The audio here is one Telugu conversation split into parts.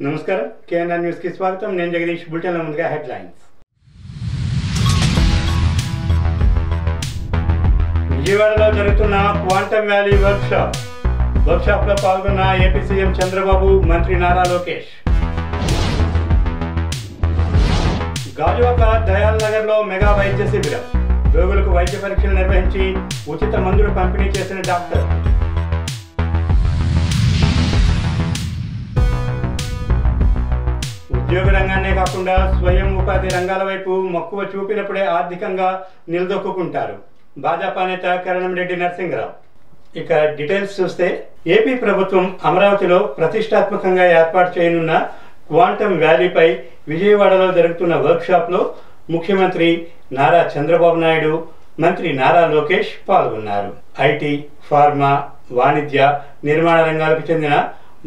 నమస్కారం కేఎన్ఆర్ న్యూస్ కి స్వాగతం. నేను జగదీష్. బులెటిన్ లో ముందుగా హెడ్లైన్స్. విజయవాడలో జరుగుతున్న క్వాంటమ్ వ్యాలీ వర్క్షాప్ లో పాల్గొన్న ఏపీ సీఎం చంద్రబాబు, మంత్రి నారా లోకేష్. గాజువాక దయాల్ నగర్ లో మెగా వైద్య శిబిరం. రోగులకు వైద్య పరీక్షలు నిర్వహించి ఉచిత మందులు పంపిణీ చేసిన డాక్టర్. ఉద్యోగ రంగాన్నే కాకుండా స్వయం ఉపాధి రంగాల వైపు మక్కువ చూపినప్పుడే ఆర్థికంగా నిలదొక్కుంటారు భాజపా నేత కరణంరెడ్డి నరసింహరావు. ఇక డీటెయిల్స్ చూస్తే, ఏపీ ప్రభుత్వం అమరావతిలో ప్రతిష్టాత్మకంగా ఏర్పాటు చేయనున్న క్వాంటమ్ వ్యాలీపై విజయవాడలో జరుగుతున్న వర్క్షాప్లో ముఖ్యమంత్రి నారా చంద్రబాబు నాయుడు, మంత్రి నారా లోకేష్ పాల్గొన్నారు. ఐటీ, ఫార్మా, వాణిజ్య, నిర్మాణ రంగాలకు చెందిన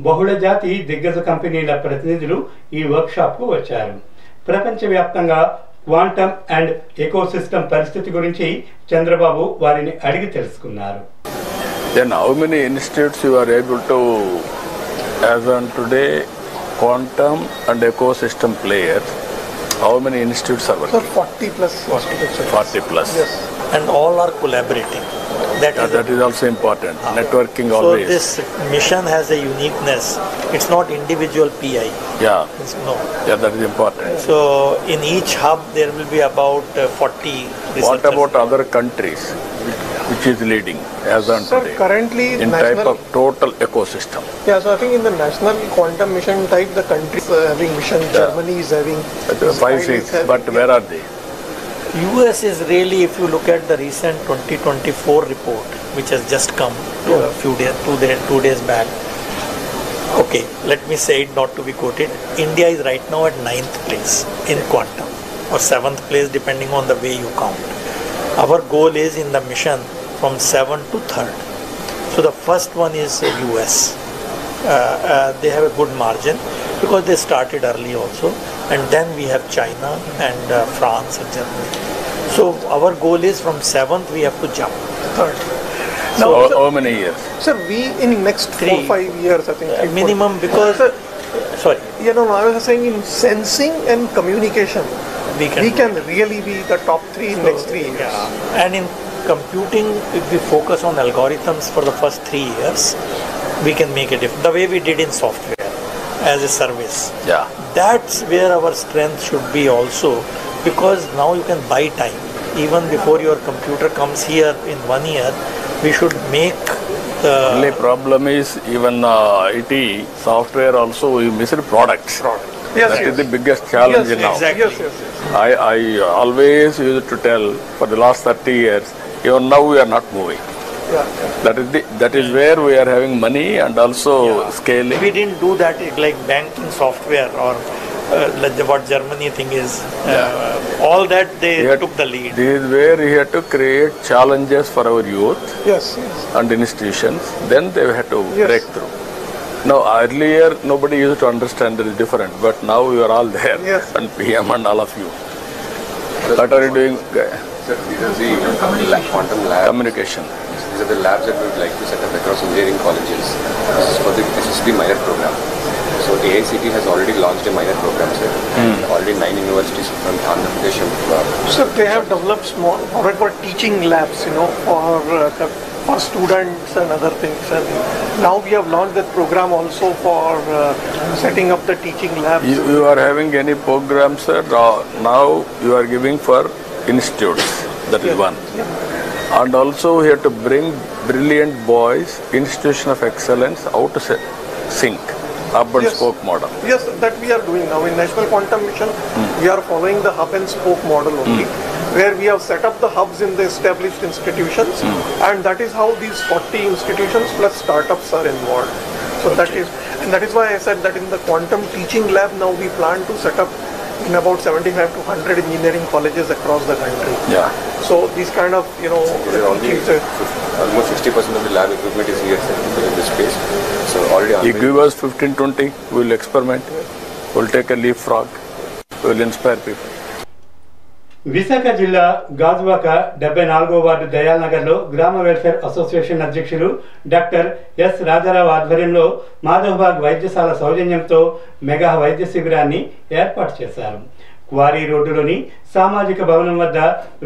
బహుళజాతి దిగ్గజ కంపెనీల ప్రతినిధులు ఈ వర్క్షాప్ కు వచ్చారు. ప్రపంచవ్యాప్తంగా క్వాంటమ్ అండ్ ఎకోసిస్టమ్ పరిస్థితి గురించి చంద్రబాబు వారిని అడిగి తెలుసుకున్నారు. Then how many institutes you are able to, as on today, quantum and ecosystem players, how many institutes are working? Sir, 40 plus. 40 plus. Yes. And all are collaborating. That is also important. Networking always. So this mission has a uniqueness. It's not individual PI. Yeah. No. Yeah, that is important. So in each hub there will be about 40 researchers. What about other countries? Which is leading as on Sir, today? currently in type of total ecosystem. Yeah, so I think in the national quantum mission type, the countries are having mission. Yeah. Germany is having 5, 6. But where are they? US is really, if you look at the recent 2024 report, which has just come a few days, 2 days back. Okay, let me say it not to be quoted. India is right now at 9th place in quantum, or 7th place depending on the way you count. Our goal is in the mission from 7th to 3rd. So the first one is US. They have a good margin because they started early also. And then we have China and France and Germany. So our goal is from 7th we have to jump. 3rd. So Now, how many years? Sir, we in next 4-5 years, I think. Minimum because, sorry. I was saying in sensing and communication, we can really be the top 3 in next 3 years. Yeah. And in computing, if we focus on algorithms for the first 3 years, we can make a difference. The way we did in software as a service. Yeah. That's where our strength should be also, because now you can buy time. Even before your computer comes here in 1 year, we should make the... Only problem is even IT, software also, we missed products. Yes, That yes. is the biggest challenge Yes, now. exactly. Yes. I always used to tell for the last 30 years, even now we are not moving. Yeah. That is where we are having money and also scaling. We didn't do that like banking software or like what Germany thing is. All that they took the lead. This is where we had to create challenges for our youth Yes. and institutions. Then they had to Yes. break through. Now earlier nobody used to understand that is different, but now you are all there. Yes. And PM and all of you. What are you doing? Sir, these are the quantum labs. Communication. These are the labs that we would like to set up across engineering colleges. This is for the SSB minor program. So AICT has already launched a minor program, sir. Already 9 universities from Andhra Pradesh. Sir, they have developed small, for teaching labs, for students and other things. And now we have launched that program also for setting up the teaching labs. You are having any programs, sir? Now you are giving for institutes. That is one. Yeah. And also we have to bring brilliant boys, institution of excellence, out to sync, hub and Yes. spoke model. Yes, that we are doing now. In National Quantum Mission, we are following the hub and spoke model only, where we have set up the hubs in the established institutions, and that is how these 40 institutions plus startups are involved. So that is why I said that in the quantum teaching lab now we plan to set up in about 75 to 100 engineering colleges across the country. Yeah. So these kind of, teachings. Almost 60% of the lab equipment is here, sir, in this space. So already You give us 15-20, we will experiment. We will take a leapfrog. We will inspire people. Visakha జిల్లా గాజువాక 74వ వార్డు దయాల్ నగర్లో గ్రామ వెల్ఫేర్ అసోసియేషన్ అధ్యక్షులు డాక్టర్ ఎస్ రాజారావు ఆధ్వర్యంలో మాధవబాగ్ వైద్యశాల సౌజన్యంతో మెగా వైద్య శిబిరాన్ని ఏర్పాటు చేశారు. క్వారీ రోడ్డులోని సామాజిక భవనం వద్ద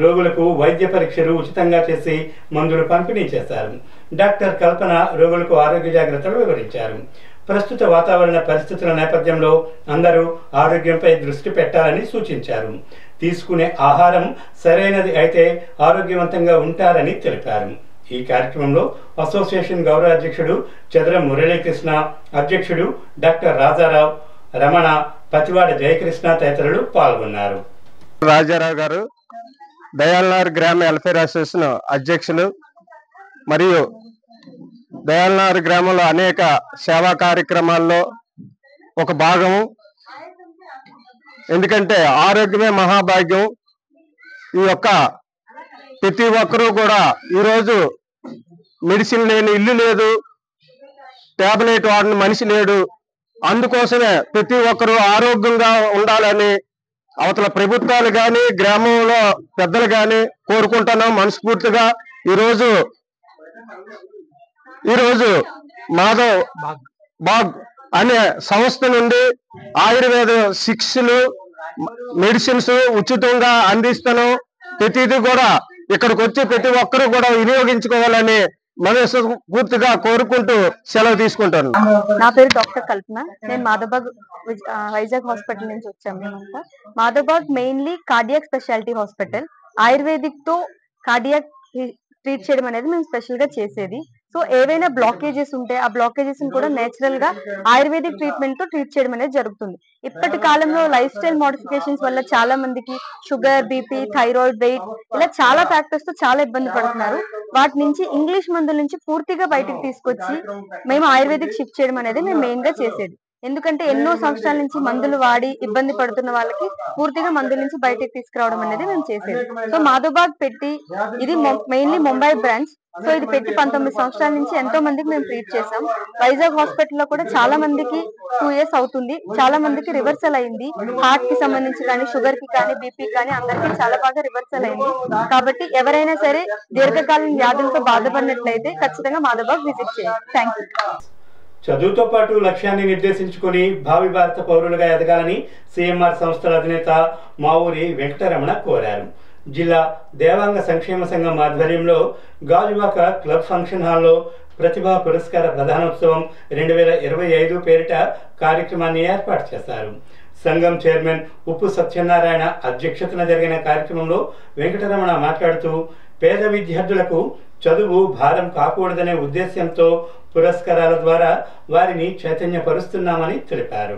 రోగులకు వైద్య పరీక్షలు ఉచితంగా చేసి మందులు పంపిణీ చేశారు. డాక్టర్ కల్పన రోగులకు ఆరోగ్య జాగ్రత్తలు వివరించారు. ప్రస్తుత వాతావరణ పరిస్థితుల నేపథ్యంలో అందరూ ఆరోగ్యంపై దృష్టి పెట్టాలని సూచించారు. తీసుకునే ఆహారం సరైనది అయితే ఆరోగ్యవంతంగా ఉంటారని తెలిపారు. ఈ కార్యక్రమంలో అసోసియేషన్ గౌరవ అధ్యక్షుడు చదరం మురళీకృష్ణ, అధ్యక్షుడు డాక్టర్ రాజారావు, రమణ, పతివాడ జయకృష్ణ తదితరులు పాల్గొన్నారు. రాజారావు గారు దయాల్నగర్ గ్రామ వెల్ఫేర్ అసోసియేషన్ అధ్యక్షులు మరియు దయాల్నగర్ గ్రామంలో అనేక సేవా కార్యక్రమాల్లో ఒక భాగము. ఎందుకంటే ఆరోగ్యమే మహాభాగ్యం. ఈ యొక్క ప్రతి ఒక్కరూ కూడా ఈరోజు మెడిసిన్ లేని ఇల్లు లేదు, టాబ్లెట్ వాడిన మనిషి లేడు. అందుకోసమే ప్రతి ఒక్కరూ ఆరోగ్యంగా ఉండాలని అవతల ప్రభుత్వాలు కానీ గ్రామంలో పెద్దలు కానీ కోరుకుంటున్నాం మనస్ఫూర్తిగా. ఈరోజు మాధవ్ బాగ్ అనే సంస్థ నుండి ఆయుర్వేద శిక్షలు మెడిసిన్స్ ఉచితంగా అందిస్తున్నాం. ప్రతిదీ కూడా ఇక్కడికి వచ్చి ప్రతి ఒక్కరూ కూడా వినియోగించుకోవాలని మనస్ఫూర్తిగా కోరుకుంటూ సెలవు తీసుకుంటాను. నా పేరు డాక్టర్ కల్పన. నేను మాధవబాగ్ వైజాగ్ హాస్పిటల్ నుంచి వచ్చాము. మేమంతా Madhavbaug mainly cardiac speciality hospital. Ayurvedic తో కార్డియాక్ ట్రీట్ చేయడం అనేది మేము స్పెషల్ గా చేసేది. సో ఏవైనా బ్లాకేజెస్ ఉంటే ఆ బ్లాకేజెస్ కూడా నేచురల్ గా ఆయుర్వేదిక్ ట్రీట్మెంట్ తో ట్రీట్ చేయడం అనేది జరుగుతుంది. ఇప్పటి కాలంలో లైఫ్ స్టైల్ మోడిఫికేషన్స్ వల్ల చాలా మందికి షుగర్, బీపీ, థైరాయిడ్, వెయిట్ ఇలా చాలా ఫ్యాక్టర్స్ తో చాలా ఇబ్బంది పడుతున్నారు. వాటి నుంచి ఇంగ్లీష్ మందుల నుంచి పూర్తిగా బయటకు తీసుకొచ్చి మేము ఆయుర్వేదిక్ షిఫ్ట్ చేయడం అనేది మేము మెయిన్ గా చేసేది. ఎందుకంటే ఎన్నో సంవత్సరాల నుంచి మందులు వాడి ఇబ్బంది పడుతున్న వాళ్ళకి పూర్తిగా మందుల నుంచి బయటకు తీసుకురావడం అనేది మేము చేసేది. సో మాధవబాగ్ పెట్టి ఇది మెయిన్లీ ముంబై బ్రాంచ్. సో ఇది పెట్టి 19 సంవత్సరాల నుంచి ఎంతో మందికి మేము ట్రీట్ చేసాం. వైజాగ్ హాస్పిటల్లో కూడా చాలా మందికి 2 years అవుతుంది. చాలా మందికి రివర్సల్ అయింది. హార్ట్ కి సంబంధించి కానీ, షుగర్ కి కానీ, బీపీ కానీ అందరికీ చాలా బాగా రివర్సల్ అయింది. కాబట్టి ఎవరైనా సరే దీర్ఘకాలీన వ్యాధులతో బాధపడినట్లయితే ఖచ్చితంగా మాధవబాగ్ విజిట్ చేయండి. Thank you. చదువుతో పాటు లక్ష్యాన్ని నిర్దేశించుకుని భావి భారత పౌరులుగా ఎదగాలని సిఎంఆర్ సంస్థల అధినేత మావూరి వెంకటరమణ కోరారు. జిల్లా దేవాంగ సంక్షేమ సంఘం ఆధ్వర్యంలో గాజువాక క్లబ్ ఫంక్షన్ హాల్లో ప్రతిభా పురస్కార ప్రధానోత్సవం 2025 పేరిట కార్యక్రమాన్ని ఏర్పాటు చేశారు. సంఘం చైర్మన్ ఉప్పు సత్యనారాయణ అధ్యక్షతన జరిగిన కార్యక్రమంలో వెంకటరమణ మాట్లాడుతూ పేద విద్యార్థులకు చదువు భారం కాకూడదనే ఉద్దేశ్యంతో పురస్కారాల ద్వారా వారిని చైతన్యపరుస్తున్నామని తెలిపారు.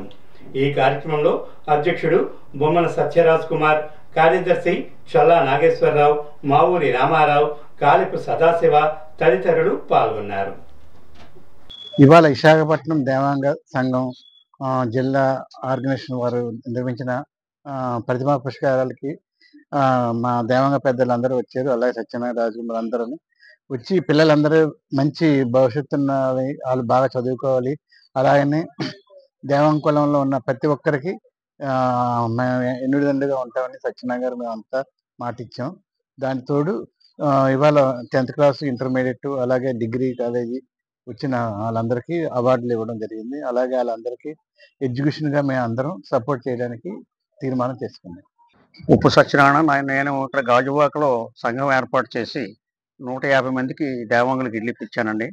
ఈ కార్యక్రమంలో అధ్యక్షుడు బొమ్మన సత్యరాజ్ కుమార్, కార్యదర్శి చల్లా నాగేశ్వరరావు, మావూరి రామారావు, కాలిపు సదాశివ తదితరులు పాల్గొన్నారు. ఇవాళ విశాఖపట్నం దేవాంగ సంఘం జిల్లా ఆర్గనైజేషన్ వారు నిర్వహించిన ప్రతిభా పురస్కారాలకి మా దేవాంగ పెద్దలందరూ వచ్చారు. అలాగే సత్యనారాయణ రాజు అందరూ వచ్చి పిల్లలందరూ మంచి భవిష్యత్తు ఉన్నవి, వాళ్ళు బాగా చదువుకోవాలి. అలాగనే దేవాంగ కులంలో ఉన్న ప్రతి ఒక్కరికి మేము ఎన్నుదండుగా ఉంటామని సత్యనారాయణ గారు మేమంతా మాట ఇచ్చాం. దాని తోడు ఇవాళ 10th క్లాస్, ఇంటర్మీడియట్, అలాగే డిగ్రీ కాలేజీ వచ్చిన వాళ్ళందరికీ అవార్డులు ఇవ్వడం జరిగింది. అలాగే వాళ్ళందరికీ ఎడ్యుకేషన్గా మేము అందరం సపోర్ట్ చేయడానికి తీర్మానం చేసుకున్నాం. ఉప్పు సత్యనారాయణ, నేను ఇక్కడ గాజువాకలో సంఘం ఏర్పాటు చేసి 150 మందికి దేవాంగులకు ఇల్లు ఇప్పించానండి.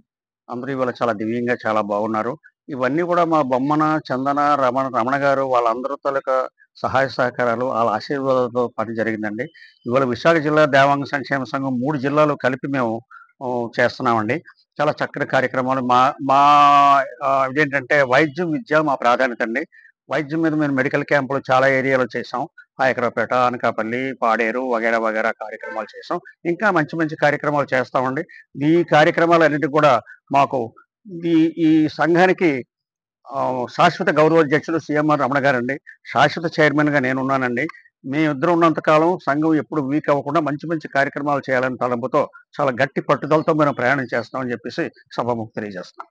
అందరూ ఇవాళ చాలా దివ్యంగా చాలా బాగున్నారు. ఇవన్నీ కూడా మా బొమ్మన, చందన, రమణ గారు వాళ్ళందరూ తాలూకా సహాయ సహకారాలు, వాళ్ళ ఆశీర్వాదాలతో పని జరిగిందండి. ఇవాళ విశాఖ జిల్లా దేవాంగ సంక్షేమ సంఘం 3 జిల్లాలు కలిపి మేము చేస్తున్నామండి. చాలా చక్కటి కార్యక్రమాలు. మా ఇదేంటంటే వైద్యం, విద్య మా ప్రాధాన్యత అండి. వైద్యం మీద మేము మెడికల్ క్యాంపులు చాలా ఏరియాలో చేసాం. ఆయకరావుపేట, అనకాపల్లి, పాడేరు వగైరా వగైరా కార్యక్రమాలు చేసాం. ఇంకా మంచి మంచి కార్యక్రమాలు చేస్తామండి. ఈ కార్యక్రమాలన్నిటికీ కూడా మాకు ఈ సంఘానికి శాశ్వత గౌరవాధ్యక్షులు సిఎంఆర్ రమణ గారండి. శాశ్వత చైర్మన్గా నేనున్నానండి. మేమిద్దరం ఉన్నంతకాలం సంఘం ఎప్పుడు వీక్ అవ్వకుండా మంచి మంచి కార్యక్రమాలు చేయాలని తలంపుతో చాలా గట్టి పట్టుదలతో మేము ప్రయాణం చేస్తామని చెప్పేసి సభాముఖం తెలియజేస్తున్నాం.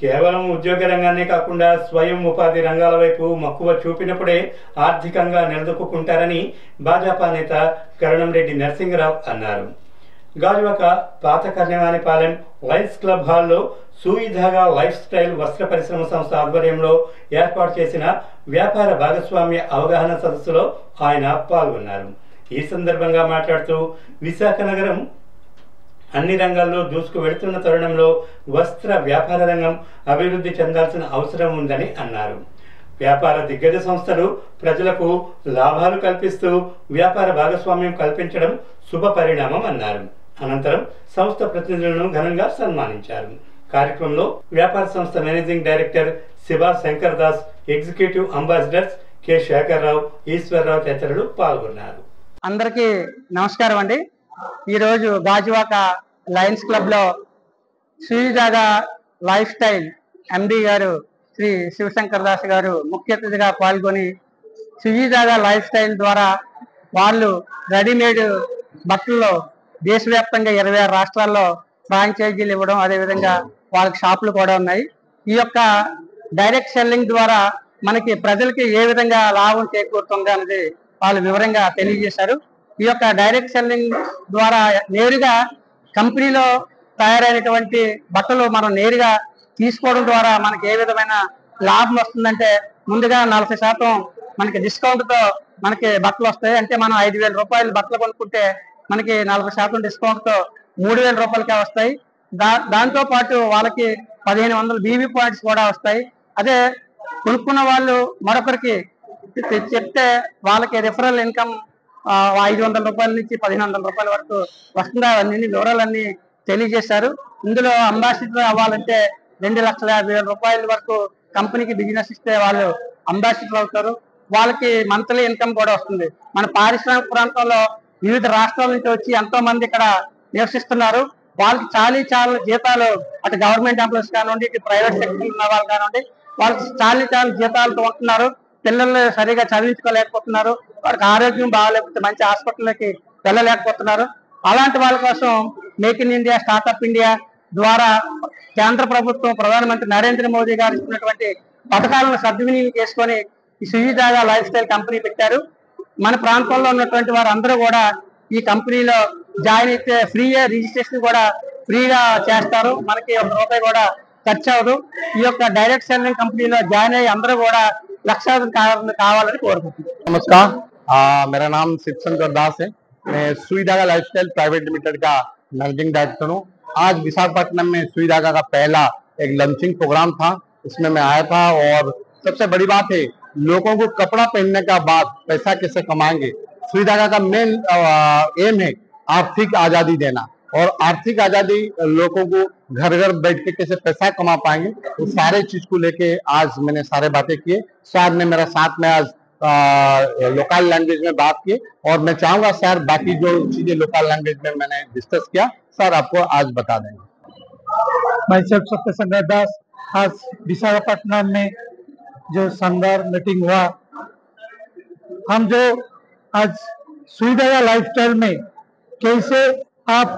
కేవలం ఉద్యోగ రంగాన్ని కాకుండా స్వయం ఉపాధి రంగాల వైపు మక్కువ చూపినప్పుడే ఆర్థికంగా నిలదొక్కుంటారని భాజపా నేత కరణంరెడ్డి నరసింగరావు అన్నారు. గాజువాక పాత కర్ణవానిపాలెం లయన్స్ క్లబ్ హాల్లో సూయిధాగా లైఫ్ స్టైల్ వస్త్ర పరిశ్రమ సంస్థ ఆధ్వర్యంలో ఏర్పాటు చేసిన వ్యాపార భాగస్వామ్య అవగాహన సదస్సులో ఆయన పాల్గొన్నారు. ఈ సందర్భంగా మాట్లాడుతూ విశాఖ నగరం అన్ని రంగాల్లో దూసుకు వెళుతున్న తరుణంలో వస్త్ర వ్యాపార రంగం అభివృద్ధి చెందాల్సిన అవసరం ఉందని అన్నారు. వ్యాపార దిగ్గజ సంస్థలు ప్రజలకు లాభాలు కల్పిస్తూ వ్యాపార భాగస్వామ్యం కల్పించడం శుభ పరిణామం అన్నారు. అనంతరం సంస్థ ప్రతినిధులను ఘనంగా సన్మానించారు. కార్యక్రమంలో వ్యాపార సంస్థ managing director Shiva Shankar Das, executive ambassadors K Sekhar Rao, Eswar Rao తదితరులు పాల్గొన్నారు. అందరికీ నమస్కారం అండి. ఈరోజు గాజువాక లయన్స్ క్లబ్ లో శ్రీజాగా లైఫ్ స్టైల్ ఎండి గారు శ్రీ శివశంకర్ దాస్ గారు ముఖ్య అతిథిగా పాల్గొని శ్రీజాగా లైఫ్ స్టైల్ ద్వారా వాళ్ళు రెడీమేడ్ బట్టల్లో దేశవ్యాప్తంగా 26 రాష్ట్రాల్లో ఫ్రాంచైజీలు ఇవ్వడం, అదేవిధంగా వాళ్ళకి షాపులు కూడా ఉన్నాయి. ఈ యొక్క డైరెక్ట్ సెల్లింగ్ ద్వారా మనకి ప్రజలకి ఏ విధంగా లాభం చేకూరుతుంది అనేది వాళ్ళు వివరంగా తెలియజేశారు. ఈ యొక్క డైరెక్ట్ సెల్లింగ్ ద్వారా నేరుగా కంపెనీలో తయారైనటువంటి బట్టలు మనం నేరుగా తీసుకోవడం ద్వారా మనకి ఏ విధమైన లాభం వస్తుందంటే, ముందుగా 40% మనకి డిస్కౌంట్ తో మనకి బట్టలు వస్తాయి. అంటే మనం 5,000 రూపాయలు బట్టలు కొనుక్కుంటే మనకి 40% డిస్కౌంట్ తో 3,000 రూపాయలకే వస్తాయి. దాంతో పాటు వాళ్ళకి 1,500 బీబీ పాయింట్స్ కూడా వస్తాయి. అదే కొనుక్కున్న వాళ్ళు మరొకరికి చెప్తే వాళ్ళకి రిఫరల్ ఇన్కమ్ 500 రూపాయల నుంచి 1,500 రూపాయల వరకు వస్తుందా, అన్ని వివరాలన్నీ తెలియజేశారు. ఇందులో అంబాసిడర్ అవ్వాలంటే 2,50,000 రూపాయల వరకు కంపెనీకి బిజినెస్ ఇస్తే వాళ్ళు అంబాసిడర్ అవుతారు. వాళ్ళకి మంత్లీ ఇన్కమ్ కూడా వస్తుంది. మన పారిశ్రామిక ప్రాంతంలో వివిధ రాష్ట్రాల నుంచి వచ్చి ఎంతో మంది ఇక్కడ నివసిస్తున్నారు. వాళ్ళకి చాలా జీతాలు, అటు గవర్నమెంట్ ఎంప్లాయీస్ కానివ్వండి, ఇటు ప్రైవేట్ సెక్టర్ ఉన్న వాళ్ళు కానివ్వండి, వాళ్ళకి చాలా జీతాలతో ఉంటున్నారు. పిల్లల్ని సరిగా చదివించుకోలేకపోతున్నారు. వాళ్ళకి ఆరోగ్యం బాగాలేకపోతే మంచి హాస్పిటల్కి వెళ్ళలేకపోతున్నారు. అలాంటి వాళ్ళ కోసం make in India, startup India ద్వారా కేంద్ర ప్రభుత్వం ప్రధానమంత్రి నరేంద్ర మోదీ గారు ఇచ్చినటువంటి పథకాలను సద్వినియోగం చేసుకొని ఈ శ్రీజాగా లైఫ్ స్టైల్ కంపెనీ పెట్టారు. మన ప్రాంతంలో ఉన్నటువంటి వారు అందరూ కూడా ఈ కంపెనీలో జాయిన్ అయితే రిజిస్ట్రేషన్ కూడా ఫ్రీగా చేస్తారు. మనకి 1 రూపాయి కూడా ఖర్చు అవ్వదు. ఈ యొక్క డైరెక్ట్ సెల్లింగ్ కంపెనీలో జాయిన్ అయ్యి అందరూ కూడా లక్షాధికారులు కావాలని కోరుకుంటున్నాను. नमस्कार, मेरा नाम शिवशंकर दास है। मैं सुईधागा लाइफस्टाइल प्राइवेट लिमिटेड का मैनेजिंग डायरेक्टर हूँ। आज विशाखापट्टनम में सुईधागा का पहला एक लंचिंग प्रोग्राम था, इसमें मैं आया था। और सबसे बड़ी बात है, लोगों को कपड़ा पहनने का बाद पैसा कैसे कमाएंगे। सुईधागा का मेन एम है आर्थिक आजादी देना, और आर्थिक आजादी लोगों को घर घर बैठ के कैसे पैसा कमा पाएंगे, वो सारे चीज को लेके आज मैंने सारे बातें किए। सर ने मेरा साथ में आज लोकल लैंग्वेज में बात की, और मैं चाहूंगा सर बाकी जो चीजें लोकल लैंग्वेज में मैंने डिस्कस किया सर आपको आज बता देंगे। मैं शिवशंकर दास, आज विशाखापट्टनम में जो शानदार मीटिंग हुआ, हम जो आज सुईधागा लाइफस्टाइल में कैसे आप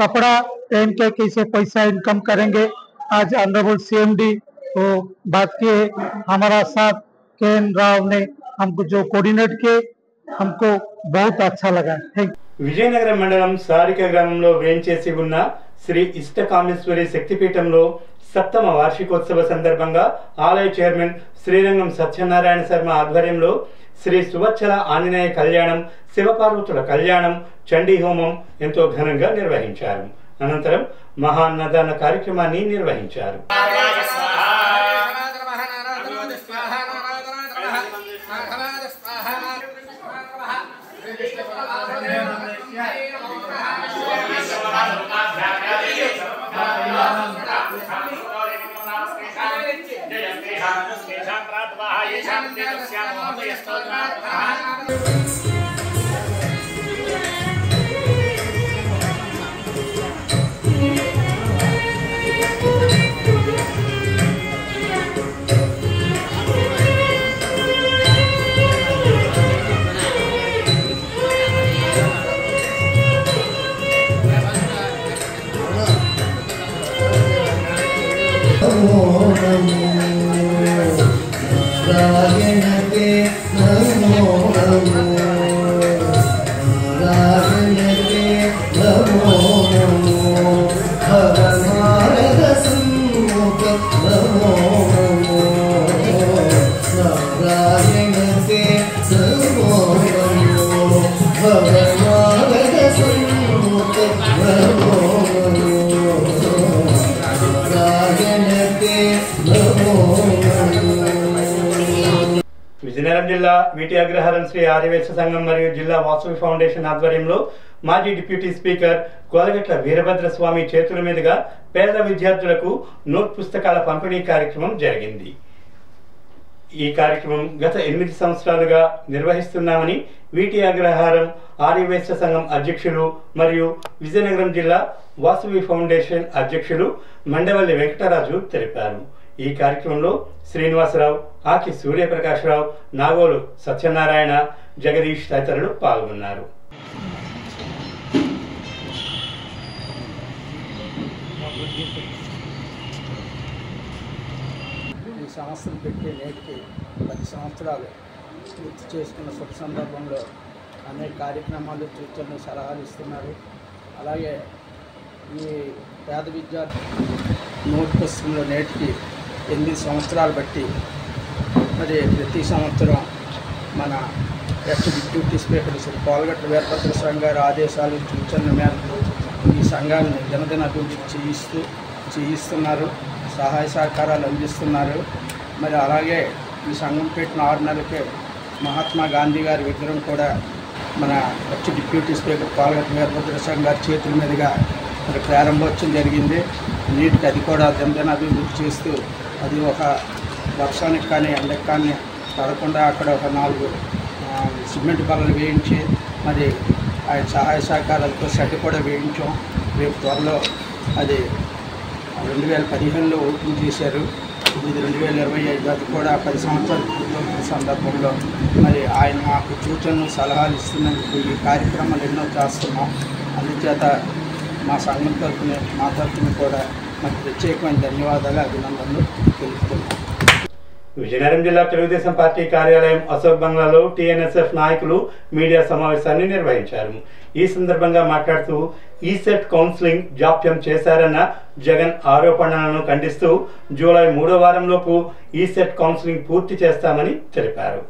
कपड़ा पहन के कैसे पैसा इनकम करेंगे, आज ऑनरेबल सीएमडी वो बात किए। हमारा साथ केएन राव ने हमको जो कोऑर्डिनेट किए, हमको बहुत अच्छा लगा। Thank you. విజయనగరం మండలం సారిక గ్రామంలో వేంచేసి ఉన్న శ్రీ ఇష్టకామేశ్వరి శక్తిపీఠంలో 7వ వార్షికోత్సవ సందర్భంగా ఆలయ చైర్మన్ శ్రీరంగం సత్యనారాయణ శర్మ ఆధ్వర్యంలో శ్రీ సువచ్చల ఆంజనేయ కళ్యాణం, శివపార్వతుల కళ్యాణం, చండీ హోమం ఎంతో ఘనంగా నిర్వహించారు. అనంతరం మహాన్నదాన కార్యక్రమాన్ని నిర్వహించారు. నమో నారాయణ తే నమో భగవాన్ సన్ముఖ నమో నారాయణ తే నమో. విజయనగరం జిల్లా వీటి అగ్రహారం శ్రీ ఆర్యవేశ సంఘం మరియు జిల్లా వాసవి ఫౌండేషన్ ఆధ్వర్యంలో మాజీ డిప్యూటీ స్పీకర్ కోలగట్ల వీరభద్ర స్వామి చేతుల మీదుగా పేద విద్యార్థులకు నోట్ పుస్తకాల పంపిణీ కార్యక్రమం జరిగింది. ఈ కార్యక్రమం గత 8 సంవత్సరాలుగా నిర్వహిస్తున్నామని వీటి అగ్రహారం ఆర్యవేశ సంఘం అధ్యక్షులు మరియు విజయనగరం జిల్లా వాసవి ఫౌండేషన్ అధ్యక్షులు మండవల్లి వెంకటరాజు తెలిపారు. ఈ కార్యక్రమంలో శ్రీనివాసరావు, ఆకి సూర్యప్రకాశ్రావు, నాగోలు సత్యనారాయణ, జగదీష్ తదితరులు పాల్గొన్నారు. ఈ సంస్థలు పెట్టి నేటికి 10 సంవత్సరాలు పూర్తి చేసుకున్న శుభ సందర్భంలో అనేక కార్యక్రమాలు సూచనలు సలహాలు ఇస్తున్నారు. అలాగే ఈ పేద విద్యార్థి నోట్ పుస్తకంలో నేటికి 8 సంవత్సరాలు బట్టి మరి ప్రతి సంవత్సరం మన ex deputy speaker Shri Kolagatla Veerabhadra Swamy గారి ఆదేశాలు సూచనల మేరకు ఈ సంఘాన్ని దినదిన అభివృద్ధి చేయిస్తున్నారు, సహాయ సహకారాలు అందిస్తున్నారు. మరి అలాగే ఈ సంఘం పెట్టిన 6 నెలలకే మహాత్మా గాంధీ గారి విగ్రహం కూడా మన ex deputy speaker Kolagatla Veerabhadra Swamy గారి చేతుల మీదుగా మరి ప్రారంభోత్సవం జరిగింది. నీటికి అది కూడా దినదిన అభివృద్ధి చేస్తూ అది ఒక వర్షానికి కానీ ఎండకి కానీ పడకుండా అక్కడ ఒక 4 సిమెంట్ బల్లలు వేయించి మరి ఆయన సహాయ సహకారాలతో షెడ్ కూడా వేయించాం. రేపు త్వరలో అది 2015లో ఓపెన్ చేశారు. ఇది 2025 అది కూడా 10 సంవత్సరాలు పూర్తవుతున్న సందర్భంలో మరి ఆయన మాకు సూచనలు సలహాలు ఇస్తున్నందుకు ఈ కార్యక్రమాలు ఎన్నో చేస్తున్నాం. అందుచేత మా సంఘం తరఫున మా తరఫున కూడా మాకు ప్రత్యేకమైన ధన్యవాదాలు, అభినందనలు తెలుపుతున్నాం. విజయనగరం జిల్లా తెలుగుదేశం పార్టీ కార్యాలయం అశోక్ బంగ్లాలో టీఎన్ఎస్ఎఫ్ నాయకులు మీడియా సమావేశాన్ని నిర్వహించారు. ఈ సందర్భంగా మాట్లాడుతూ ఈసెట్ కౌన్సిలింగ్ జాప్యం చేశారన్న జగన్ ఆరోపణలను ఖండిస్తూ జూలై 3వ వారంలోపు ఈసెట్ కౌన్సిలింగ్ పూర్తి చేస్తామని తెలిపారు.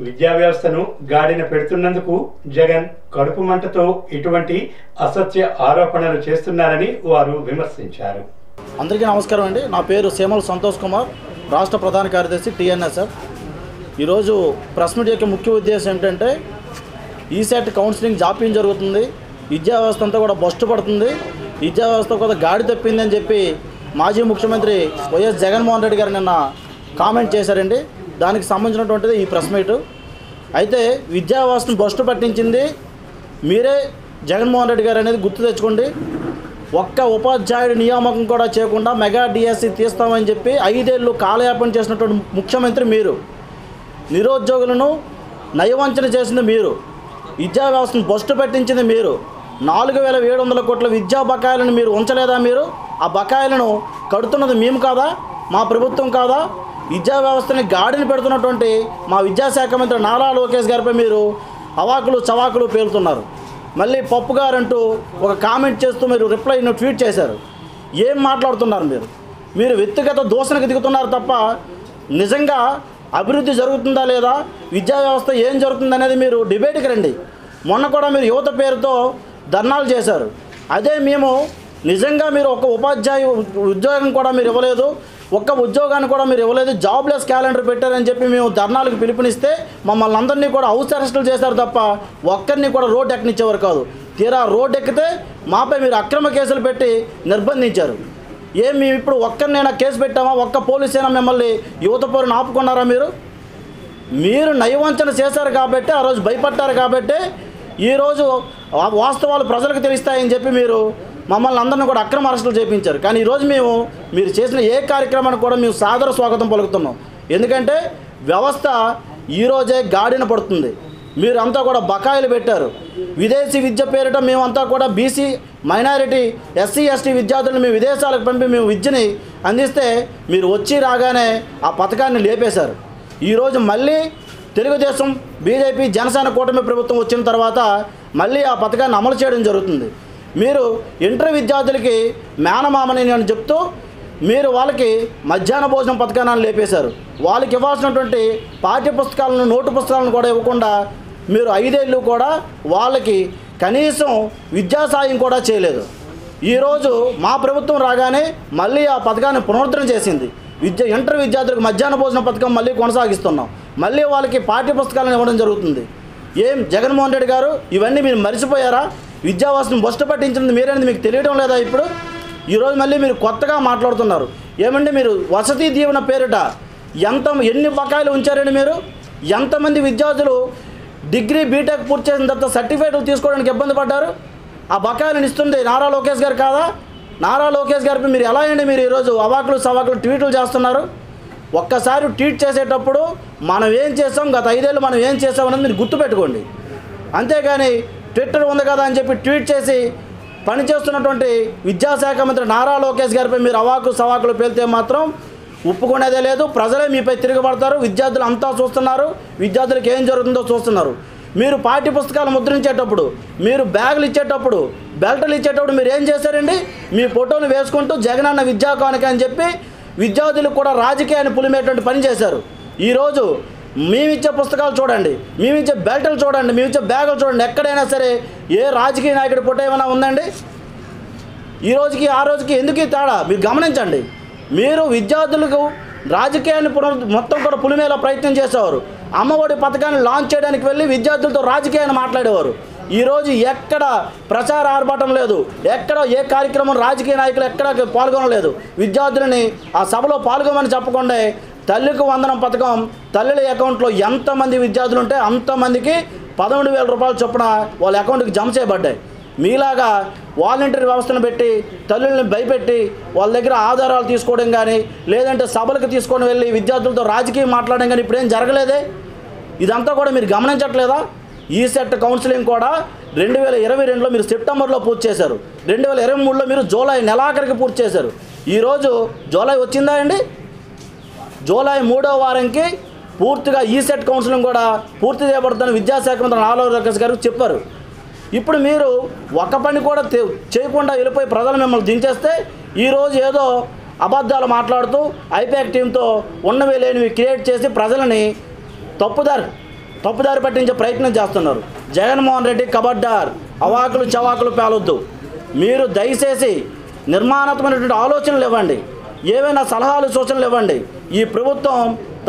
విద్యా వ్యవస్థను గాడిన పెడుతున్నందుకు జగన్ కడుపు మంటతో ఇటువంటి అసత్య ఆరోపణలు చేస్తున్నారని వారు విమర్శించారు. అందరికీ నమస్కారం అండి. నా పేరు సేమల్ సంతోష్ కుమార్, రాష్ట్ర ప్రధాన కార్యదర్శి టీఎన్ఎస్ఎఫ్. ఈరోజు ప్రెస్ మీట్ యొక్క ముఖ్య ఉద్దేశం ఏంటంటే ఈసెట్ కౌన్సిలింగ్ జాప్యం జరుగుతుంది, విద్యా వ్యవస్థ అంతా కూడా బస్టు పడుతుంది, విద్యా వ్యవస్థ కూడా గాడి తప్పిందని చెప్పి మాజీ ముఖ్యమంత్రి వైఎస్ జగన్మోహన్ రెడ్డి గారు నిన్న కామెంట్ చేశారండి. దానికి సంబంధించినటువంటిది ఈ ప్రెస్ మీట్. అయితే విద్యా వ్యవస్థను బస్టు పట్టించింది మీరే జగన్మోహన్ రెడ్డి గారు అనేది గుర్తు తెచ్చుకోండి. ఒక్క ఉపాధ్యాయుడి నియామకం కూడా చేయకుండా మెగా డిఎస్సి తీస్తామని చెప్పి 5 ఏళ్ళు కాలయాపన చేసినటువంటి ముఖ్యమంత్రి మీరు. నిరుద్యోగులను నయవంచన చేసింది మీరు, విద్యా వ్యవస్థను బస్టు పెట్టించింది మీరు. 4700 కోట్ల విద్యా బకాయిలను మీరు ఉంచలేదా? మీరు ఆ బకాయిలను కడుతున్నది మేము కాదా? మా ప్రభుత్వం కాదా? విద్యా వ్యవస్థని గాడిని పెడుతున్నటువంటి మా విద్యాశాఖ మంత్రి నారా లోకేష్ గారిపై మీరు అవాకులు చవాకులు పేలుతున్నారు. మళ్ళీ పప్పు గారంటూ ఒక కామెంట్ చేస్తూ మీరు రిప్లైను ట్వీట్ చేశారు. ఏం మాట్లాడుతున్నారు మీరు వ్యక్తిగత దూషణకు దిగుతున్నారు తప్ప నిజంగా అభివృద్ధి జరుగుతుందా లేదా, విద్యా వ్యవస్థ ఏం జరుగుతుంది అనేది మీరు డిబేట్కి రండి. మొన్న కూడా మీరు యువత పేరుతో ధర్నాలు చేశారు. అదే మేము నిజంగా మీరు ఒక ఉపాధ్యాయ ఉద్యోగం కూడా మీరు ఇవ్వలేదు, ఒక్క ఉద్యోగాన్ని కూడా మీరు ఇవ్వలేదు, జాబ్లెస్ క్యాలెండర్ పెట్టారని చెప్పి మేము ధర్నాలకు పిలుపునిస్తే మమ్మల్ని అందరినీ కూడా హౌస్ అరెస్టులు చేశారు తప్ప ఒక్కరిని కూడా రోడ్డు ఎక్కనిచ్చేవారు కాదు. తీరా రోడ్డు ఎక్కితే మాపై మీరు అక్రమ కేసులు పెట్టి నిర్బంధించారు. మేము ఇప్పుడు ఒక్కరినైనా కేసు పెట్టామా? ఒక్క పోలీసైనా మిమ్మల్ని యువత పోరుని ఆపుకున్నారా? మీరు నయవంచన చేశారు కాబట్టి, ఆ రోజు భయపడ్డారు కాబట్టి ఈరోజు వాస్తవాలు ప్రజలకు తెలుస్తాయని చెప్పి మీరు మమ్మల్ని అందరినీ కూడా అక్రమ అరెస్టులు చేయించారు. కానీ ఈరోజు మీరు చేసిన ఏ కార్యక్రమానికి కూడా మేము సాదర స్వాగతం పలుకుతున్నాం. ఎందుకంటే వ్యవస్థ ఈరోజే గాడిన పడుతుంది. మీరంతా కూడా బకాయిలు పెట్టారు. విదేశీ విద్య పేరిట మేమంతా కూడా బీసీ మైనారిటీ ఎస్సీ ఎస్టీ విద్యార్థులను మేము విదేశాలకు పంపి మేము విద్యని అందిస్తే మీరు వచ్చి రాగానే ఆ పథకాన్ని లేపేశారు. ఈరోజు మళ్ళీ తెలుగుదేశం బీజేపీ జనసేన కూటమి ప్రభుత్వం వచ్చిన తర్వాత మళ్ళీ ఆ పథకాన్ని అమలు చేయడం జరుగుతుంది. మీరు ఇంటర్ విద్యార్థులకి మేనమామని నేను చెప్తూ మీరు వాళ్ళకి మధ్యాహ్న భోజనం పథకాన్ని లేపేశారు. వాళ్ళకి ఇవ్వాల్సినటువంటి పాఠ్య పుస్తకాలను, నోటు పుస్తకాలను కూడా ఇవ్వకుండా మీరు 5 ఏళ్ళు కూడా వాళ్ళకి కనీసం విద్యా సాయం కూడా చేయలేదు. ఈరోజు మా ప్రభుత్వం రాగానే మళ్ళీ ఆ పథకాన్ని పునరుద్ధరణ చేసింది. ఇంటర్ విద్యార్థులకు మధ్యాహ్న భోజన పథకం మళ్ళీ కొనసాగిస్తున్నాం. మళ్ళీ వాళ్ళకి పాఠ్య పుస్తకాలను ఇవ్వడం జరుగుతుంది. ఏం జగన్మోహన్ రెడ్డి గారు ఇవన్నీ మీరు మర్చిపోయారా? విద్యావాసుని బొస్టు పట్టించినది మీరేది మీకు తెలియడం లేదా? ఇప్పుడు ఈరోజు మళ్ళీ మీరు కొత్తగా మాట్లాడుతున్నారు. ఏమండి మీరు వసతి దీవెన పేరిట ఎన్ని బకాయిలు ఉంచారండి మీరు? ఎంతమంది విద్యార్థులు డిగ్రీ బీటెక్ పూర్తి చేసిన తర్వాత సర్టిఫికేట్లు తీసుకోవడానికి ఇబ్బంది పడ్డారు? ఆ బకాయిలను ఇస్తుంది నారా లోకేష్ గారు కాదా? నారా లోకేష్ గారిపై మీరు ఎలా అండి మీరు ఈరోజు అవాకులు సవాకులు ట్వీట్లు చేస్తున్నారు? ఒక్కసారి ట్వీట్ చేసేటప్పుడు మనం ఏం చేసాం, గత 5 ఏళ్ళు మనం ఏం చేసామన్నది మీరు గుర్తుపెట్టుకోండి. అంతేగాని ట్విట్టర్ ఉంది కదా అని చెప్పి ట్వీట్ చేసి పనిచేస్తున్నటువంటి విద్యాశాఖ మంత్రి నారా లోకేష్ గారిపై మీరు అవాకులు సవాకులు పేలితే మాత్రం ఒప్పుకునేదే లేదు. ప్రజలే మీపై తిరగబడతారు. విద్యార్థులు అంతా చూస్తున్నారు. విద్యార్థులకు ఏం జరుగుతుందో చూస్తున్నారు. మీరు పాఠ్య పుస్తకాలు ముద్రించేటప్పుడు, మీరు బ్యాగులు ఇచ్చేటప్పుడు, బెల్టులు ఇచ్చేటప్పుడు మీరు ఏం చేశారండి? మీ ఫోటోలు వేసుకుంటూ జగనన్న విద్యా కానుక అని చెప్పి విద్యార్థులకు కూడా రాజకీయాన్ని పులిమేటువంటి పని చేశారు. ఈరోజు మేమిచ్చే పుస్తకాలు చూడండి, మేమిచ్చే బెల్టులు చూడండి, మేమిచ్చే బ్యాగులు చూడండి, ఎక్కడైనా సరే ఏ రాజకీయ నాయకుడి ఫోటో ఏమైనా ఉందండి? ఈ రోజుకి ఆ రోజుకి ఎందుకు తేడా మీరు గమనించండి. మీరు విద్యార్థులకు రాజకీయాన్ని మొత్తం కూడా పులిమేలా ప్రయత్నం చేసేవారు. అమ్మఒడి పథకాన్ని లాంచ్ చేయడానికి వెళ్ళి విద్యార్థులతో రాజకీయాన్ని మాట్లాడేవారు. ఈరోజు ఎక్కడ ప్రచార ఆర్భాటం లేదు, ఎక్కడ ఏ కార్యక్రమం రాజకీయ నాయకులు ఎక్కడ పాల్గొనలేదు. విద్యార్థులని ఆ సభలో పాల్గొమని చెప్పకుండా తల్లికి వందనం పథకం తల్లుల అకౌంట్లో ఎంతమంది విద్యార్థులు ఉంటే అంతమందికి 11,000 రూపాయలు చొప్పున వాళ్ళ అకౌంట్కి జమ చేయబడ్డాయి. మీలాగా వాలంటీర్ వ్యవస్థను పెట్టి తల్లుల్ని భయపెట్టి వాళ్ళ దగ్గర ఆధారాలు తీసుకోవడం కానీ, లేదంటే సభలకు తీసుకొని వెళ్ళి విద్యార్థులతో రాజకీయం మాట్లాడడం కానీ ఇప్పుడేం జరగలేదే. ఇదంతా కూడా మీరు గమనించట్లేదా? ఈ సెట్ కౌన్సిలింగ్ కూడా 2022లో మీరు సెప్టెంబర్లో పూర్తి చేశారు. 2023లో మీరు జూలై నెలాఖరికి పూర్తి చేశారు. ఈరోజు జూలై వచ్చిందా అండి? జూలై 3వ వారంకి పూర్తిగా ఈ సెట్ కౌన్సిలింగ్ కూడా పూర్తి చేయబడుతుందని విద్యాశాఖ మంత్రి నారా లోకేష్ గారు చెప్పారు. ఇప్పుడు మీరు ఒక పని కూడా చేయకుండా వెళ్ళిపోయి ప్రజలు మిమ్మల్ని దించేస్తే ఈరోజు ఏదో అబద్ధాలు మాట్లాడుతూ ఐపాక్ టీంతో ఉన్నవి లేనివి క్రియేట్ చేసి ప్రజలని తప్పుదారి పట్టించే ప్రయత్నం చేస్తున్నారు. జగన్మోహన్ రెడ్డి కబడ్డార్, అవాకులు చవాకులు పేలొద్దు. మీరు దయచేసి నిర్మాణాత్మకమైనటువంటి ఆలోచనలు ఇవ్వండి, ఏవైనా సలహాలు సూచనలు ఇవ్వండి. ఈ ప్రభుత్వం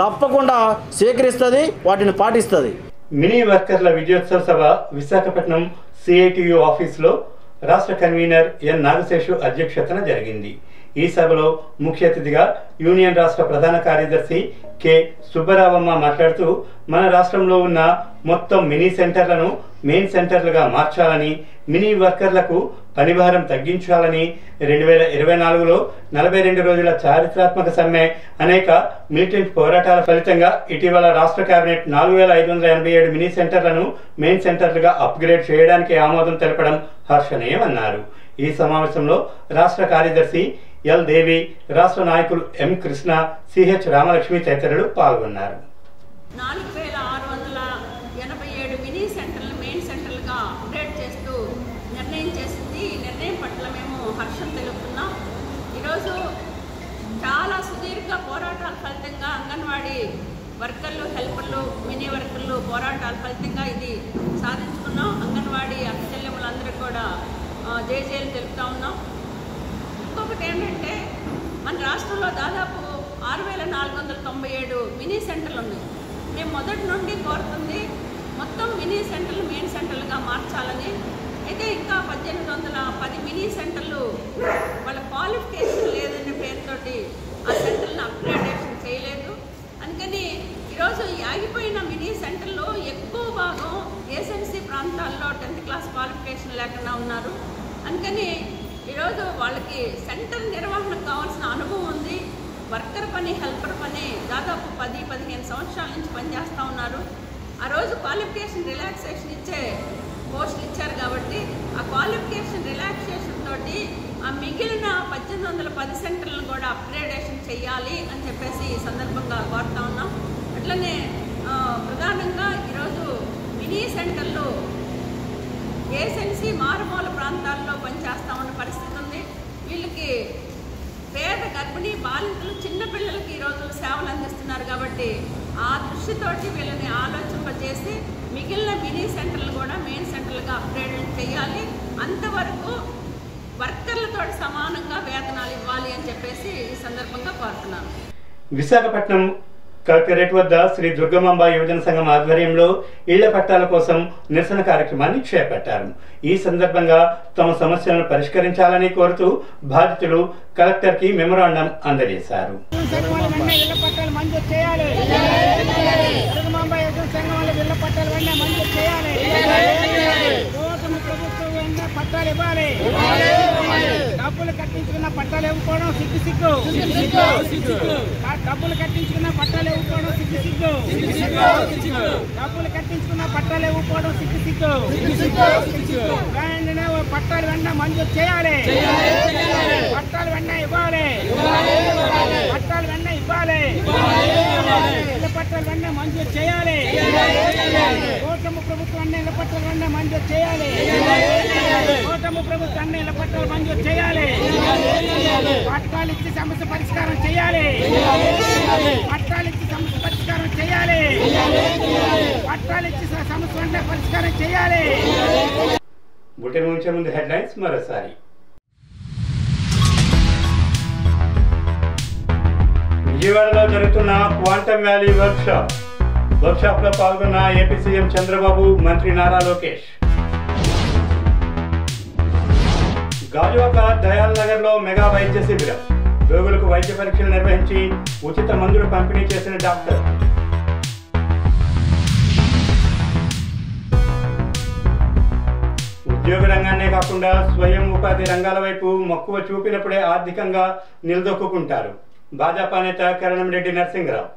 తప్పకుండా స్వీకరిస్తుంది, వాటిని పాటిస్తుంది. మినీ వర్కర్ల విజయోత్సవ సభ విశాఖపట్నం సిఐటియు ఆఫీసులో రాష్ట్ర కన్వీనర్ ఎన్ నాగశేషు అధ్యక్షతన జరిగింది. ఈ సభలో ముఖ్య అతిథిగా యూనియన్ రాష్ట్ర ప్రధాన కార్యదర్శి కె సుబ్బరావమ్మ మాట్లాడుతూ మన రాష్ట్రంలో ఉన్న మొత్తం మినీ సెంటర్లను మెయిన్ సెంటర్లుగా మార్చాలని, మినీ వర్కర్లకు పనిభారం తగ్గించాలని, 2024లో 42 రోజుల చారిత్రాత్మక సమ్మె, అనేక మిలిటెంట్ పోరాటాల ఫలితంగా ఇటీవల రాష్ట్ర కేబినెట్ 4587 మినీ సెంటర్లను మెయిన్ సెంటర్లుగా అప్గ్రేడ్ చేయడానికి ఆమోదం తెలపడం హర్షణీయమన్నారు. ఈ సమావేశంలో రాష్ట్ర కార్యదర్శి ఎల్ దేవి, రాష్ట్ర నాయకులు ఎం కృష్ణ, సిహెచ్ రామలక్ష్మి తదితరులు పాల్గొన్నారు. 4687 మినీ సెంటర్లు మెయిన్ సెంటర్లుగా అప్గ్రేడ్ చేస్తూ నిర్ణయం చేసింది. ఈ నిర్ణయం పట్ల మేము హర్షం తెలుపుతున్నాం. ఈరోజు చాలా సుదీర్ఘ పోరాటాల ఫలితంగా అంగన్వాడీ వర్కర్లు, హెల్పర్లు, మినీ వర్కర్లు పోరాటాల ఫలితంగా ఇది సాధించుకున్నాం. అంగన్వాడీ అక్కచెల్లెములందరూ కూడా జేజేలు తెలుపుతా ఉన్నాం. ఇంకొకటి ఏంటంటే మన రాష్ట్రంలో దాదాపు 6497 మినీ సెంటర్లు ఉన్నాయి. మేము మొదటి నుండి కోరుతుంది మొత్తం మినీ సెంటర్లు మెయిన్ సెంటర్లుగా మార్చాలని. అయితే ఇంకా 1810 మినీ సెంటర్లు వాళ్ళ క్వాలిఫికేషన్ లేదనే పేరుతోటి ఆ సెంటర్లను అప్గ్రేడేషన్ చేయలేదు. అందుకని ఈరోజు ఆగిపోయిన మినీ సెంటర్లో ఎక్కువ భాగం ఏజెన్సీ ప్రాంతాల్లో 10th క్లాస్ క్వాలిఫికేషన్ లేకుండా ఉన్నారు. అందుకని ఈరోజు వాళ్ళకి సెంటర్ నిర్వహణకు కావాల్సిన అనుభవం ఉంది. వర్కర్ పని, హెల్పర్ పని దాదాపు 10-15 సంవత్సరాల నుంచి పనిచేస్తూ ఉన్నారు. ఆ రోజు క్వాలిఫికేషన్ రిలాక్సేషన్ ఇచ్చే పోస్టులు ఇచ్చారు కాబట్టి ఆ క్వాలిఫికేషన్ రిలాక్సేషన్ తోటి ఆ మిగిలిన 1810 సెంటర్లను కూడా అప్గ్రేడేషన్ చేయాలి అని చెప్పేసి ఈ సందర్భంగా కోరుతా ఉన్నాం. అట్లనే ప్రధానంగా ఈరోజు మినీ సెంటర్లు ఏజెన్సీ మారుమూల ప్రాంతాల్లో పనిచేస్తూ ఉన్న పరిస్థితి ఉంది. వీళ్ళకి పేద గర్భిణీ బాలింతలు చిన్నపిల్లలకి ఈరోజు సేవలు అందిస్తున్నారు కాబట్టి ఆ దృష్టితోటి వీళ్ళని ఆలోచింపజేసి మిగిలిన మినీ సెంటర్లు కూడా మెయిన్ సెంటర్లుగా అప్గ్రేడ్ చేయాలి. అంతవరకు వర్కర్లతో సమానంగా వేతనాలు ఇవ్వాలి అని చెప్పేసి ఈ సందర్భంగా కోరుతున్నాను. విశాఖపట్నం కలెక్టరేట్ వద్ద శ్రీ దుర్గమాంబ యువజన సంఘం ఆధ్వర్యంలో ఇళ్ల పట్టాల కోసం నిరసన కార్యక్రమాన్ని చేపట్టారు. ఈ సందర్భంగా తమ సమస్యలను పరిష్కరించాలని కోరుతూ బాధితులు కలెక్టర్ కి మెమోరాండం అందజేశారు. డబ్బులు కట్టించుకున్న పట్టాలు ఇవ్వకపోవడం సిగ్గు. డబ్బులు కట్టించుకున్న పట్టాలు ఇవ్వకపోవడం సిగ్గు. డబ్బులు కట్టించుకున్న పట్టాలు ఇవ్వకపోవడం సిగ్గు. వెంటనే పట్టాలు వెంటనే మంజూరు చేయాలి. పట్టాలు వెంటనే ఇవ్వాలి. పట్టాలు వెంటనే ఇవ్వాలి. ఇళ్ల పట్టాలు వెంటనే మంజూరు చేయాలి. కూటమి ప్రభుత్వం ఇళ్ల పట్టాలు వెంటనే మంజూరు చేయాలి. కూటమి ప్రభుత్వం ఇళ్ల పట్టాలు మంజూరు చేయాలి. పట్టాలు ఇచ్చి సమస్య పరిష్కారం చేయాలి. పట్టాలు ఇచ్చి సమస్య పరిష్కారం చేయాలి. పట్టాలు ఇచ్చి సమస్య వెంటనే పరిష్కారం చేయాలి. బులెటిన్ ముగించే ముందు హెడ్లైన్స్ మరోసారి. విజయవాడలో జరుగుతున్న క్వాంటమ్ వ్యాలీ వర్క్షాప్ లో పాల్గొన్న ఏపీ సీఎం చంద్రబాబు, మంత్రి నారా లోకేష్. గాజువాక దయాల్ నగర్ లో మెగా వైద్య శిబిరం, రోగులకు వైద్య పరీక్షలు నిర్వహించి ఉచిత మందులు పంపిణీ చేసిన డాక్టర్. ఉద్యోగ రంగాన్నే కాకుండా స్వయం ఉపాధి రంగాల వైపు మక్కువ చూపినప్పుడే ఆర్థికంగా నిలదొక్కుంటారు. భాజపా నేత కరణంరెడ్డి నరసింగరావు.